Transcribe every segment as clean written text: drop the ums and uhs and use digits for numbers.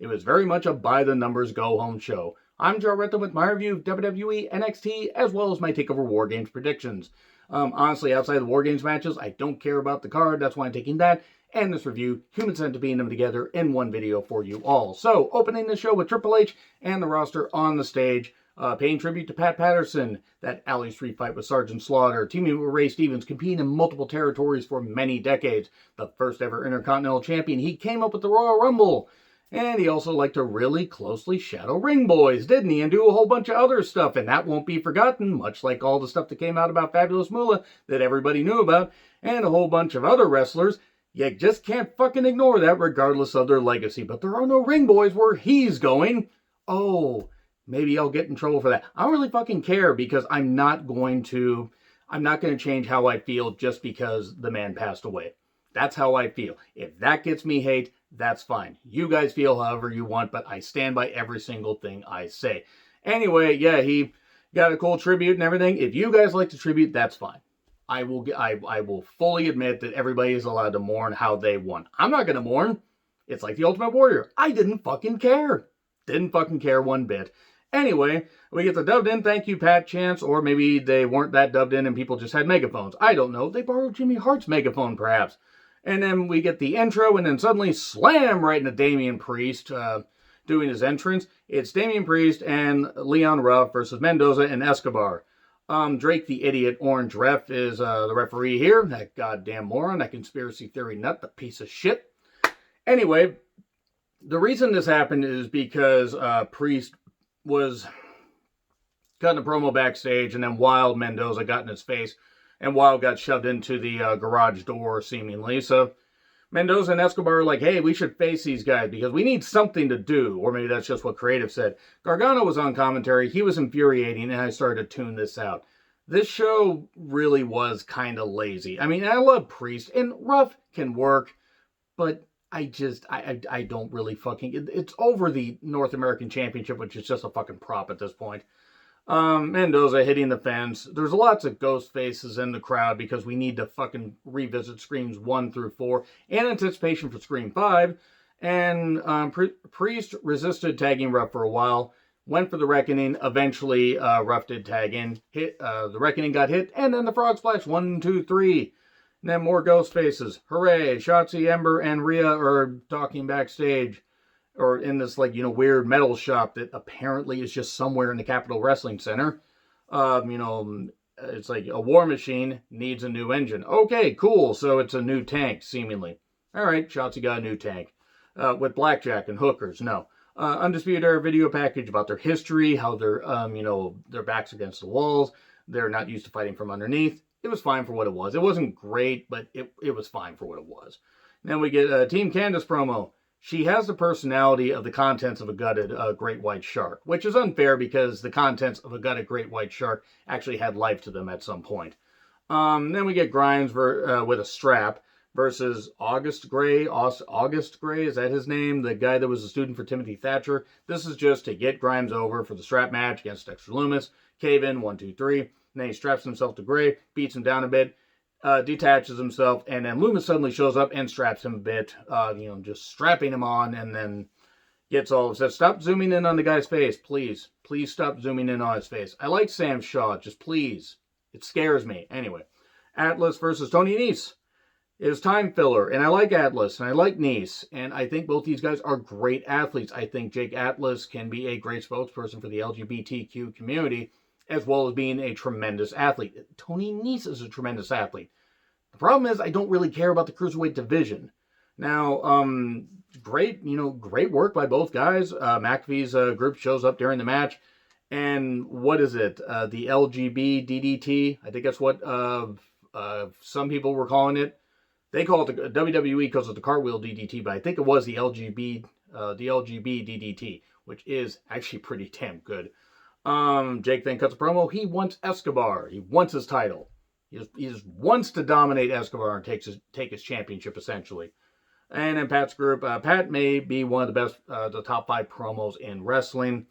It was very much a by-the-numbers, go-home show. I'm Joe Renton with my review of WWE, NXT, as well as my Takeover War Games predictions. Honestly, outside of the War Games matches, I don't care about the card. That's why I'm taking that and this review, Human Centipede, them together in one video for you all. So, opening the show with Triple H and the roster on the stage, paying tribute to Pat Patterson, that Alley Street fight with Sergeant Slaughter, teaming with Ray Stevens, competing in multiple territories for many decades, the first ever Intercontinental Champion. He came up with the Royal Rumble. And he also liked to really closely shadow Ring Boys, didn't he? And do a whole bunch of other stuff, and that won't be forgotten, much like all the stuff that came out about Fabulous Moolah that everybody knew about, and a whole bunch of other wrestlers. You just can't fucking ignore that regardless of their legacy. But there are no Ring Boys where he's going. Oh, maybe I'll get in trouble for that. I don't really fucking care because I'm not going to change how I feel just because the man passed away. That's how I feel. If that gets me hate, that's fine. You guys feel however you want, but I stand by every single thing I say. Anyway, yeah, he got a cool tribute and everything. If you guys like the tribute, that's fine. I will fully admit that everybody is allowed to mourn how they won. I'm not going to mourn. It's like the Ultimate Warrior. I didn't fucking care. Didn't fucking care one bit. Anyway, we get the dubbed in thank you Pat chants, or maybe they weren't that dubbed in and people just had megaphones. I don't know. They borrowed Jimmy Hart's megaphone, perhaps. And then we get the intro, and then suddenly slam right into Damian Priest doing his entrance. It's Damian Priest and Leon Ruff versus Mendoza and Escobar. Drake the idiot orange ref is the referee here. That goddamn moron, that conspiracy theory nut, the piece of shit. Anyway, the reason this happened is because Priest was cutting a promo backstage, and then Wild Mendoza got in his face. And Wild got shoved into the garage door, seemingly. So Mendoza and Escobar are like, hey, we should face these guys because we need something to do. Or maybe that's just what Creative said. Gargano was on commentary. He was infuriating, and I started to tune this out. This show really was kind of lazy. I mean, I love Priest, and Ruff can work, but I don't really fucking... It's over the North American Championship, which is just a fucking prop at this point. Mendoza hitting the fence. There's lots of ghost faces in the crowd because we need to fucking revisit Screams 1 through 4 and anticipation for Scream 5. And Priest resisted tagging Ruff for a while, went for the Reckoning. Eventually, Ruff did tag in. The Reckoning got hit, and then the Frog Splash 1, 2, 3. And then more ghost faces. Hooray! Shotzi, Ember, and Rhea are talking backstage. Or in this, like, weird metal shop that apparently is just somewhere in the Capitol Wrestling Center. It's like a war machine needs a new engine. Okay, cool. So it's a new tank, seemingly. All right, Shotzi got a new tank. With blackjack and hookers. No. Undisputed Era video package about their history, how they're, their backs against the walls. They're not used to fighting from underneath. It was fine for what it was. It wasn't great, but it was fine for what it was. Then we get a Team Candace promo. She has the personality of the contents of a gutted great white shark, which is unfair because the contents of a gutted great white shark actually had life to them at some point. Then we get Grimes with a strap versus August Gray. August Gray, is that his name? The guy that was a student for Timothy Thatcher. This is just to get Grimes over for the strap match against Dexter Lumis. Cave in, 1, 2, 3. And then he straps himself to Gray, beats him down a bit. Detaches himself, and then Loomis suddenly shows up and straps him a bit, just strapping him on, and then gets all of says, stop zooming in on the guy's face, please. Please stop zooming in on his face. I like Sam Shaw, just please. It scares me. Anyway, Atlas versus Tony Nese is time filler, and I like Atlas, and I like Nese, and I think both these guys are great athletes. I think Jake Atlas can be a great spokesperson for the LGBTQ community, as well as being a tremendous athlete. Tony Nese is a tremendous athlete. The problem is I don't really care about the Cruiserweight division. Now, great work by both guys. McAfee's group shows up during the match. And what is it? The LGB DDT? I think that's what some people were calling it. They call it, the WWE calls it the Cartwheel DDT, but I think it was the LGB DDT, which is actually pretty damn good. Jake then cuts a promo. He wants Escobar. He wants his title. He just wants to dominate Escobar and take his championship, essentially. And in Pat's group, Pat may be one of the best, the top 5 promos in wrestling.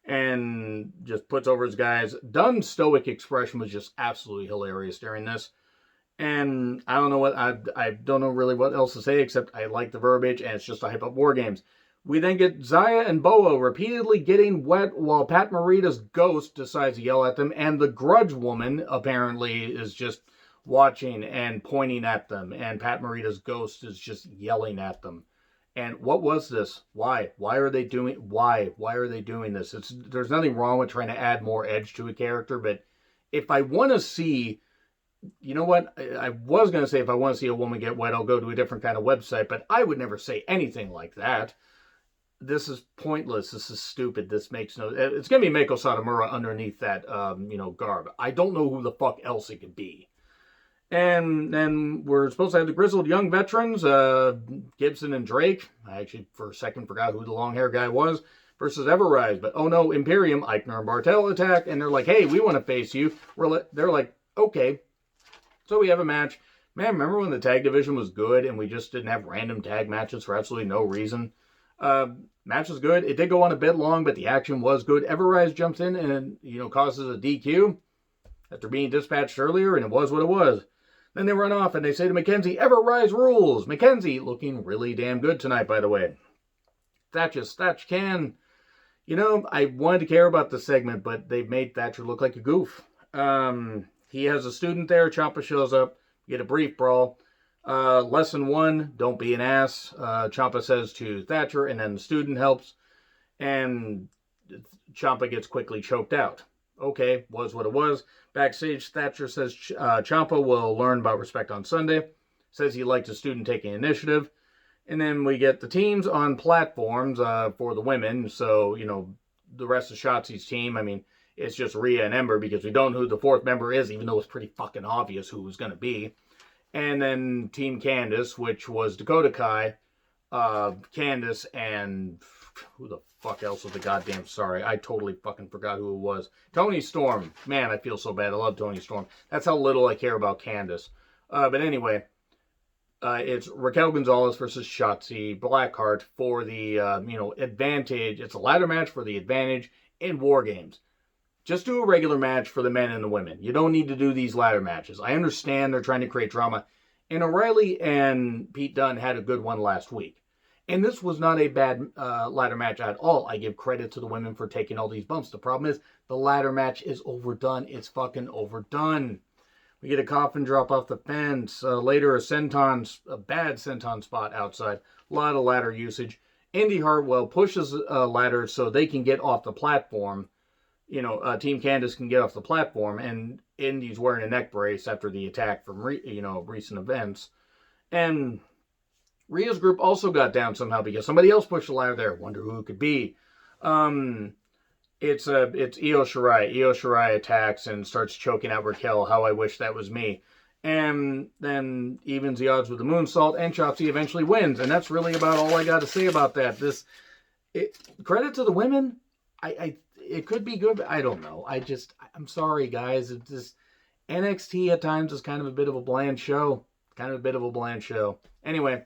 And just puts over his guys. Dunn's stoic expression was just absolutely hilarious during this. And I don't know really what else to say, except I like the verbiage, and it's just to hype up War Games. We then get Zaya and Boa repeatedly getting wet while Pat Morita's ghost decides to yell at them, and the Grudge Woman apparently is just watching and pointing at them, and Pat Morita's ghost is just yelling at them. And what was this? Why? Why are they doing? Why? Why are they doing this? There's nothing wrong with trying to add more edge to a character, but if I want to see, you know what? I was going to say if I want to see a woman get wet, I'll go to a different kind of website, but I would never say anything like that. This is pointless. This is stupid. This makes no... It's going to be Meiko Satomura underneath that, garb. I don't know who the fuck else it could be. And then we're supposed to have the grizzled young veterans, Gibson and Drake. I actually, for a second, forgot who the long-haired guy was. Versus Everrise. But, oh no, Imperium, Eichner and Bartel attack. And they're like, hey, we want to face you. They're like, okay. So we have a match. Man, remember when the tag division was good and we just didn't have random tag matches for absolutely no reason? Match was good. It did go on a bit long, but the action was good. Everrise jumps in and, causes a DQ after being dispatched earlier, and it was what it was. Then they run off and they say to Mackenzie, Everrise rules. Mackenzie looking really damn good tonight, by the way. Thatch can. I wanted to care about the segment, but they've made Thatcher look like a goof. He has a student there. Ciampa shows up. Get a brief brawl. Lesson 1, don't be an ass. Ciampa says to Thatcher, and then the student helps. And Ciampa gets quickly choked out. Okay, was what it was. Backstage, Thatcher says Ciampa will learn about respect on Sunday. Says he liked the student taking initiative. And then we get the teams on platforms for the women. So, the rest of Shotzi's team, it's just Rhea and Ember because we don't know who the fourth member is, even though it's pretty fucking obvious who it was going to be. And then Team Candice, which was Dakota Kai, Candice, and who the fuck else was the goddamn... Sorry, I totally fucking forgot who it was. Toni Storm. Man, I feel so bad. I love Toni Storm. That's how little I care about Candice. But anyway, it's Raquel Gonzalez versus Shotzi Blackheart for the, advantage. It's a ladder match for the advantage in War Games. Just do a regular match for the men and the women. You don't need to do these ladder matches. I understand they're trying to create drama. And O'Reilly and Pete Dunne had a good one last week. And this was not a bad ladder match at all. I give credit to the women for taking all these bumps. The problem is the ladder match is overdone. It's fucking overdone. We get a coffin drop off the fence. Later, a bad senton spot outside. A lot of ladder usage. Indy Hartwell pushes a ladder so they can get off the platform. Team Candice can get off the platform, and Indy's wearing a neck brace after the attack from, recent events. And Rhea's group also got down somehow because somebody else pushed the ladder there. Wonder who it could be. It's Io Shirai. Io Shirai attacks and starts choking out Raquel. How I wish that was me. And then evens the odds with the moonsault, and Shotzi eventually wins. And that's really about all I got to say about that. Credit to the women. It could be good, but I don't know. I'm sorry, guys. It's just, NXT at times is kind of a bit of a bland show. Anyway,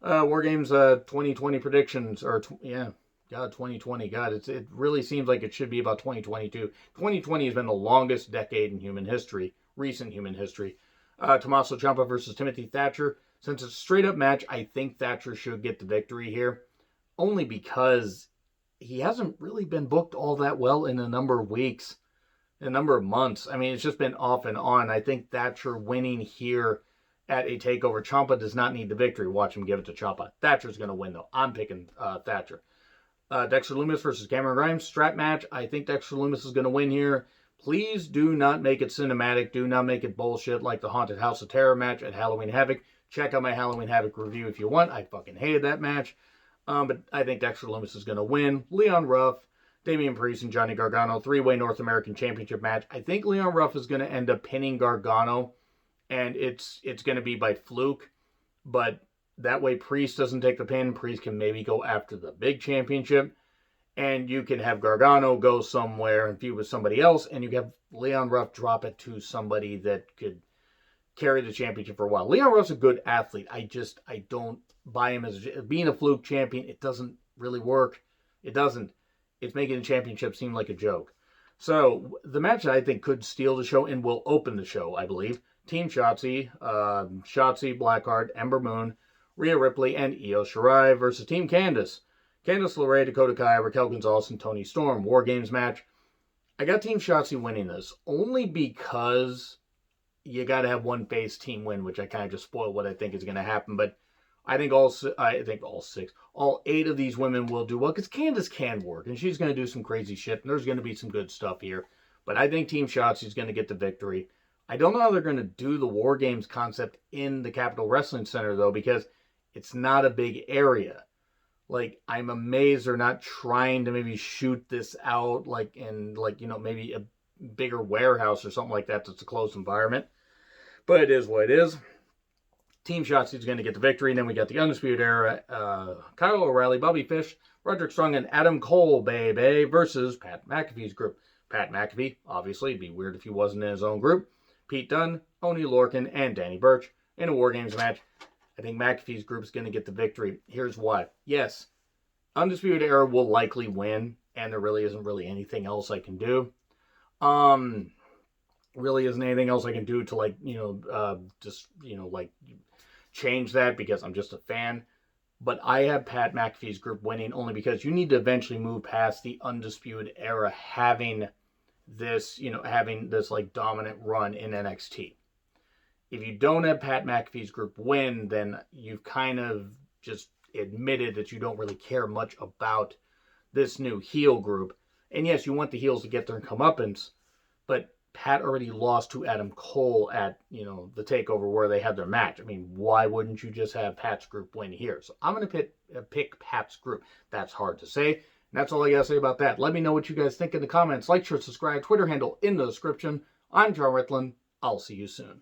War Games 2020 predictions, 2020. God, it really seems like it should be about 2022. 2020 has been the longest decade in human history, recent human history. Tommaso Ciampa versus Timothy Thatcher. Since it's a straight-up match, I think Thatcher should get the victory here. Only because he hasn't really been booked all that well in a number of weeks, a number of months. It's just been off and on. I think Thatcher winning here at a takeover. Ciampa does not need the victory. Watch him give it to Ciampa. Thatcher's going to win, though. I'm picking Thatcher. Dexter Lumis versus Cameron Grimes. Strap match. I think Dexter Lumis is going to win here. Please do not make it cinematic. Do not make it bullshit like the Haunted House of Terror match at Halloween Havoc. Check out my Halloween Havoc review if you want. I fucking hated that match. But I think Dexter Lumis is going to win. Leon Ruff, Damian Priest, and Johnny Gargano. 3-way North American Championship match. I think Leon Ruff is going to end up pinning Gargano. And it's going to be by fluke. But that way Priest doesn't take the pin. Priest can maybe go after the big championship. And you can have Gargano go somewhere and feud with somebody else. And you can have Leon Ruff drop it to somebody that could carry the championship for a while. Leon Ruff's a good athlete. I don't buy him as being a fluke champion. It doesn't really work. It doesn't. It's making the championship seem like a joke. So the match that I think could steal the show and will open the show, I believe. Team Shotzi, Blackheart, Ember Moon, Rhea Ripley, and Io Shirai versus Team Candice. Candice LeRae, Dakota Kai, Raquel Gonzalez, and Toni Storm. War Games match. I got Team Shotzi winning this only because you got to have one face team win, which I kind of just spoiled what I think is going to happen. But I think all 8 of these women will do well because Candice can work and she's going to do some crazy shit. And there's going to be some good stuff here. But I think Team Shotzi is going to get the victory. I don't know how they're going to do the War Games concept in the Capitol Wrestling Center, though, because it's not a big area. Like, I'm amazed they're not trying to maybe shoot this out, like, in, like, you know, maybe a bigger warehouse or something like that that's a closed environment. But it is what it is. Team Shotzi is going to get the victory. And then we got the Undisputed Era, Kyle O'Reilly, Bobby Fish, Roderick Strong, and Adam Cole, baby, versus Pat McAfee's group. Pat McAfee, obviously, it'd be weird if he wasn't in his own group. Pete Dunne, Oney Lorcan, and Danny Burch in a War Games match. I think McAfee's group is going to get the victory. Here's why. Yes, Undisputed Era will likely win, and there really isn't anything else I can do. Really isn't anything else I can do to, like, like, change that because I'm just a fan. But I have Pat McAfee's group winning only because you need to eventually move past the Undisputed Era having this like dominant run in NXT. If you don't have Pat McAfee's group win, then you've kind of just admitted that you don't really care much about this new heel group. And yes, you want the heels to get their comeuppance, but Pat already lost to Adam Cole at, the Takeover where they had their match. I mean, why wouldn't you just have Pat's group win here? So I'm going to pick Pat's group. That's hard to say. And that's all I got to say about that. Let me know what you guys think in the comments. Like, share, subscribe, Twitter handle in the description. I'm John Ritlin. I'll see you soon.